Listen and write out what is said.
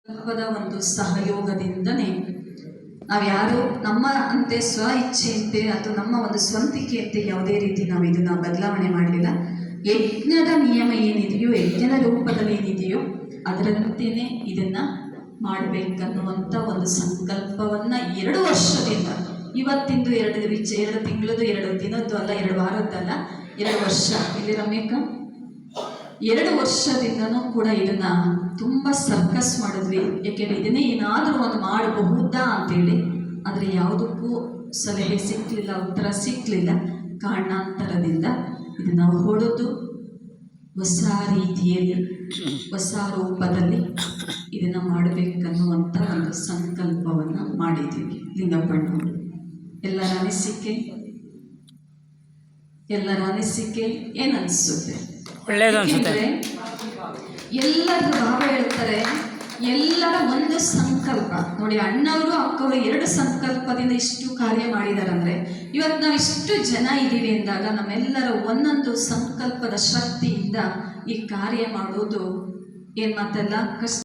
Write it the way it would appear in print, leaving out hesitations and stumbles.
ಸಂಕಲ್ಪದ ಒಂದು ಸಹಯೋಗದಿಂದನೇ ನಾವ್ಯಾರು ನಮ್ಮ ಅಂತೆ ಸ್ವ ಇಚ್ಛೆಯಂತೆ ಅಥವಾ ನಮ್ಮ ಒಂದು ಸ್ವಂತಿಕೆಯಂತೆ ಯಾವುದೇ ರೀತಿ ನಾವು ಇದನ್ನ ಬದಲಾವಣೆ ಮಾಡಲಿಲ್ಲ. ಯಜ್ಞದ ನಿಯಮ ಏನಿದೆಯೋ, ಯಜ್ಞದ ರೂಪದಲ್ಲಿ ಏನಿದೆಯೋ ಅದರಂತೆಯೇ ಇದನ್ನ ಮಾಡಬೇಕನ್ನುವಂಥ ಒಂದು ಸಂಕಲ್ಪವನ್ನ 2 ವರ್ಷದಿಂದ, ಇವತ್ತಿಂದು 2 ತಿಂಗಳದ್ದು 2 ದಿನದ್ದು ಅಲ್ಲ, 2 ವಾರದ್ದಲ್ಲ, 2 ವರ್ಷ. ಇಲ್ಲಿ ರಮ್ಯಕ್ಕ 2 ವರ್ಷದಿಂದನೂ ಕೂಡ ಇದನ್ನ ತುಂಬ ಸರ್ಕಸ್ ಮಾಡಿದ್ವಿ. ಯಾಕೆಂದರೆ ಇದನ್ನೇ ಏನಾದರೂ ಒಂದು ಮಾಡಬಹುದಾ ಅಂತೇಳಿ, ಆದರೆ ಯಾವುದಕ್ಕೂ ಸಲಹೆ ಸಿಕ್ಕಲಿಲ್ಲ, ಉತ್ತರ ಸಿಕ್ಕಲಿಲ್ಲ. ಕಾರಣಾಂತರದಿಂದ ಇದನ್ನ ಹೊಡೆದು ಹೊಸ ರೀತಿಯಲ್ಲಿ, ಹೊಸ ರೂಪದಲ್ಲಿ ಇದನ್ನ ಮಾಡಬೇಕನ್ನುವಂಥ ಒಂದು ಸಂಕಲ್ಪವನ್ನು ಮಾಡಿದ್ದೀವಿ. ಲಿಂಗಪ್ಪಣ್ಣವರು ಎಲ್ಲರ ಅನಿಸಿಕೆ ಏನನ್ಸುತ್ತೆ? ಒಳ್ಳೆಯದನ್ಸುತ್ತೆ. ಎಲ್ಲರ ಭಾವ ಹೇಳ್ತಾರೆ, ಎಲ್ಲರ ಒಂದು ಸಂಕಲ್ಪ ನೋಡಿ. ಅಣ್ಣವರು ಅಕ್ಕವರು 2 ಸಂಕಲ್ಪದಿಂದ ಇಷ್ಟು ಕಾರ್ಯ ಮಾಡಿದಾರಂದ್ರೆ, ಇವತ್ತು ನಾವು ಇಷ್ಟು ಜನ ಇದ್ದೀವಿ ಅಂದಾಗ ನಮ್ಮೆಲ್ಲರ ಒಂದೊಂದು ಸಂಕಲ್ಪದ ಶಕ್ತಿಯಿಂದ ಈ ಕಾರ್ಯ ಮಾಡೋದು ಏನು ಮಾತಲ್ಲ, ಕಷ್ಟ.